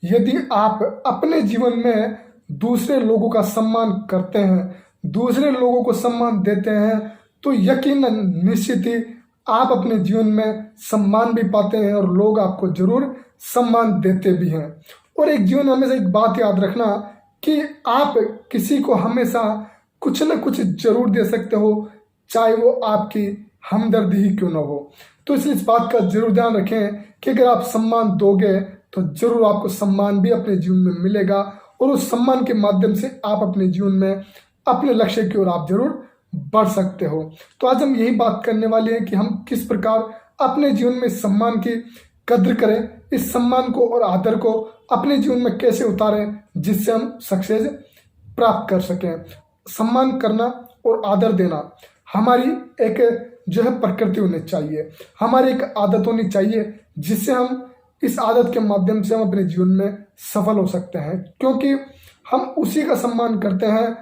यदि आप अपने जीवन में दूसरे लोगों का सम्मान करते हैं, दूसरे लोगों को सम्मान देते हैं, तो यकीनन निश्चित ही आप अपने जीवन में सम्मान भी पाते हैं और लोग आपको जरूर सम्मान देते भी हैं। और एक जीवन में हमेशा एक बात याद रखना कि आप किसी को हमेशा कुछ न कुछ जरूर दे सकते हो, चाहे वो आपकी हमदर्दी ही क्यों ना हो। तो इसलिए इस बात का जरूर ध्यान रखें कि अगर आप सम्मान दोगे तो जरूर आपको सम्मान भी अपने जीवन में मिलेगा और उस सम्मान के माध्यम से आप अपने जीवन में अपने लक्ष्य की ओर आप जरूर बढ़ सकते हो। तो आज हम यही बात करने वाले हैं कि हम किस प्रकार अपने जीवन में सम्मान की कद्र करें, इस सम्मान को और आदर को अपने जीवन में कैसे उतारें जिससे हम सक्सेस प्राप्त कर सकें। सम्मान करना और आदर देना हमारी एक जो है प्रकृति होनी चाहिए, हमारी एक आदत होनी चाहिए, जिससे हम इस आदत के माध्यम से हम अपने जीवन में सफल हो सकते हैं, क्योंकि हम उसी का सम्मान करते हैं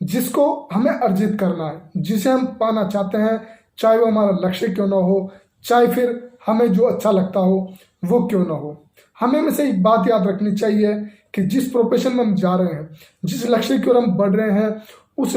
जिसको हमें अर्जित करना है, जिसे हम पाना चाहते हैं, चाहे वो हमारा लक्ष्य क्यों ना हो, चाहे फिर हमें जो अच्छा लगता हो वो क्यों ना हो। हमें में से एक बात याद रखनी चाहिए कि जिस प्रोफेशन में हम जा रहे हैं, जिस लक्ष्य की ओर हम बढ़ रहे हैं, उस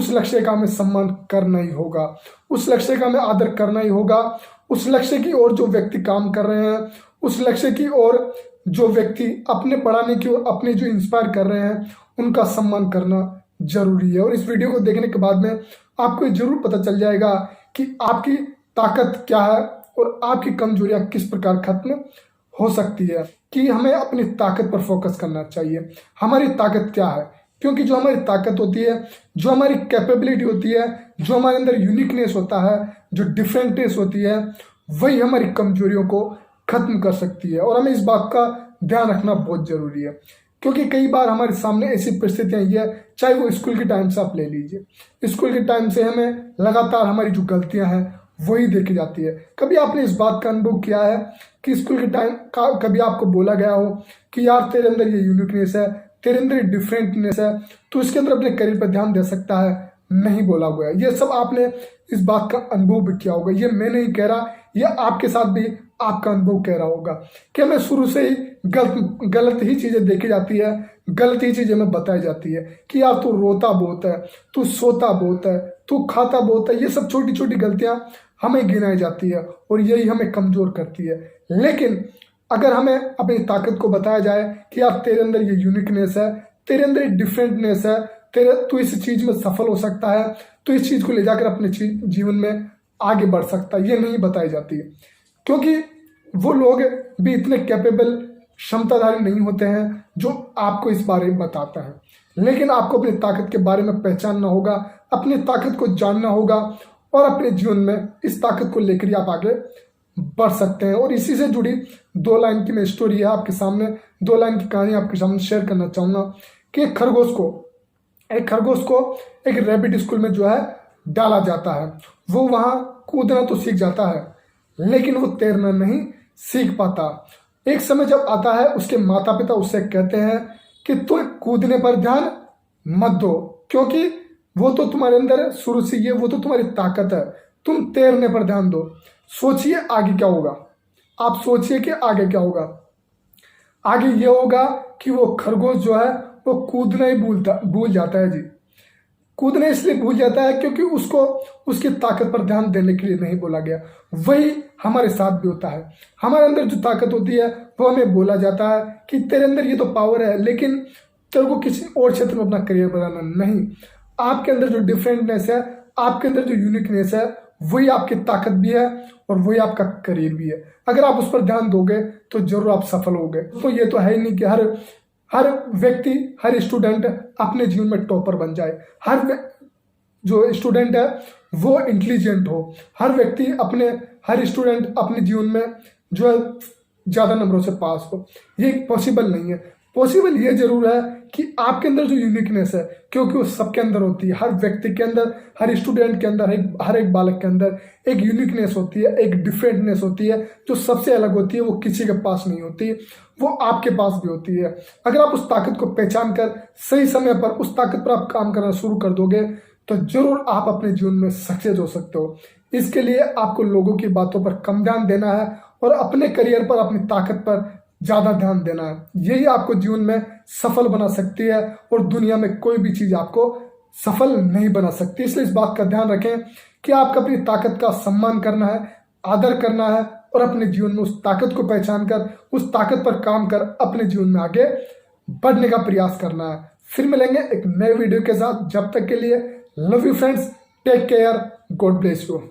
लक्ष्य का हमें सम्मान करना ही होगा, उस लक्ष्य का हमें आदर करना ही होगा। उस लक्ष्य की ओर जो व्यक्ति काम कर रहे हैं, उस लक्ष्य की ओर जो व्यक्ति अपने बढ़ाने की ओर अपने जो इंस्पायर कर रहे हैं, उनका सम्मान करना जरूरी है। और इस वीडियो को देखने के बाद में आपको जरूर पता चल जाएगा कि आपकी ताकत क्या है और आपकी कमजोरियां किस प्रकार खत्म हो सकती है, कि हमें अपनी ताकत पर फोकस करना चाहिए। हमारी ताकत क्या है, क्योंकि जो हमारी ताकत होती है, जो हमारी कैपेबिलिटी होती है, जो हमारे अंदर यूनिकनेस होता है, जो डिफरेंटनेस होती है, वही हमारी कमजोरियों को खत्म कर सकती है। और हमें इस बात का ध्यान रखना बहुत जरूरी है, क्योंकि कई बार हमारे सामने ऐसी परिस्थितियां ये, चाहे वो स्कूल के टाइम से आप ले लीजिए, स्कूल के टाइम से हमें लगातार हमारी जो गलतियां हैं वही देखी जाती है। कभी आपने इस बात का अनुभव किया है कि स्कूल के टाइम का कभी आपको बोला गया हो कि यार तेरे अंदर ये यूनिकनेस है, तेरे अंदर डिफरेंटनेस है, तो इसके अंदर अपने करियर पर ध्यान दे सकता है? नहीं बोला गया। ये सब आपने इस बात का अनुभव भी किया होगा, ये मैं नहीं कह रहा, ये आपके साथ भी आपका अनुभव कह रहा होगा कि हमें शुरू से ही गलत ही चीजें देखी जाती है, गलत ही चीजें हमें बताई जाती है कि यार तू रोता बहुत है, तू सोता बहुत है, तू खाता बहुत है। ये सब छोटी छोटी गलतियां हमें गिनाई जाती है और यही हमें कमजोर करती है। लेकिन अगर हमें अपनी ताकत को बताया जाए कि यार तेरे अंदर ये यूनिकनेस है, तेरे अंदर एक डिफरेंटनेस है, तू इस चीज में सफल हो सकता है, तो इस चीज को ले जाकर अपने जीवन में आगे बढ़ सकता है, ये नहीं बताई जाती है, क्योंकि वो लोग भी इतने कैपेबल क्षमताधारी नहीं होते हैं जो आपको इस बारे में बताता है। लेकिन आपको अपनी ताकत के बारे में पहचानना होगा, अपनी ताकत को जानना होगा और अपने जीवन में इस ताकत को लेकर ही आप आगे बढ़ सकते हैं। और इसी से जुड़ी 2 लाइन की मैं स्टोरी है आपके सामने, 2 लाइन की कहानी आपके सामने शेयर करना चाहूंगा कि एक खरगोश को एक रैबिट स्कूल में जो है डाला जाता है। वो वहां कूदना तो सीख जाता है, लेकिन वो तैरना नहीं सीख पाता। एक समय जब आता है, उसके माता पिता उससे कहते हैं कि तुम कूदने पर ध्यान मत दो, क्योंकि वो तो तुम्हारे अंदर शुरू से ये, वो तो तुम्हारी ताकत है, तुम तैरने पर ध्यान दो। सोचिए आगे क्या होगा, आप सोचिए कि आगे क्या होगा। आगे ये होगा कि वो खरगोश जो है वो कूदना ही भूल जाता है जी। कूदने इसलिए भूल जाता है क्योंकि उसको उसकी ताकत पर ध्यान देने के लिए नहीं बोला गया। वही हमारे साथ भी होता है, हमारे अंदर जो ताकत होती है वो हमें बोला जाता है कि तेरे अंदर ये तो पावर है, लेकिन तेरे को किसी और क्षेत्र में अपना करियर बनाना नहीं। आपके अंदर जो डिफरेंटनेस है, आपके अंदर जो यूनिकनेस है, वही आपकी ताकत भी है और वही आपका करियर भी है। अगर आप उस पर ध्यान दोगे तो जरूर आप सफल होगे। तो ये तो है ही नहीं कि हर व्यक्ति, हर स्टूडेंट अपने जीवन में टॉपर बन जाए, जो स्टूडेंट है वो इंटेलिजेंट हो, हर स्टूडेंट अपने जीवन में जो है ज्यादा नंबरों से पास हो। ये पॉसिबल नहीं है। पॉसिबल ये जरूर है कि आपके अंदर जो यूनिकनेस है, क्योंकि वो सबके अंदर होती है, हर व्यक्ति के अंदर, हर स्टूडेंट के अंदर, हर एक बालक के अंदर एक यूनिकनेस होती है, एक डिफरेंटनेस होती है जो सबसे अलग होती है। वो किसी के पास नहीं होती, वो आपके पास भी होती है। अगर आप उस ताकत को पहचान कर सही समय पर उस ताकत पर आप काम करना शुरू कर दोगे तो जरूर आप अपने जीवन में सक्सेस हो सकते हो। इसके लिए आपको लोगों की बातों पर कम ध्यान देना है और अपने करियर पर, अपनी ताकत पर ज़्यादा ध्यान देना है। यही आपको जीवन में सफल बना सकती है और दुनिया में कोई भी चीज़ आपको सफल नहीं बना सकती। इसलिए इस बात का ध्यान रखें कि आपको अपनी ताकत का सम्मान करना है, आदर करना है और अपने जीवन में उस ताकत को पहचान कर, उस ताकत पर काम कर अपने जीवन में आगे बढ़ने का प्रयास करना है। फिर मिलेंगे एक नए वीडियो के साथ। जब तक के लिए love you friends, take care, God bless you.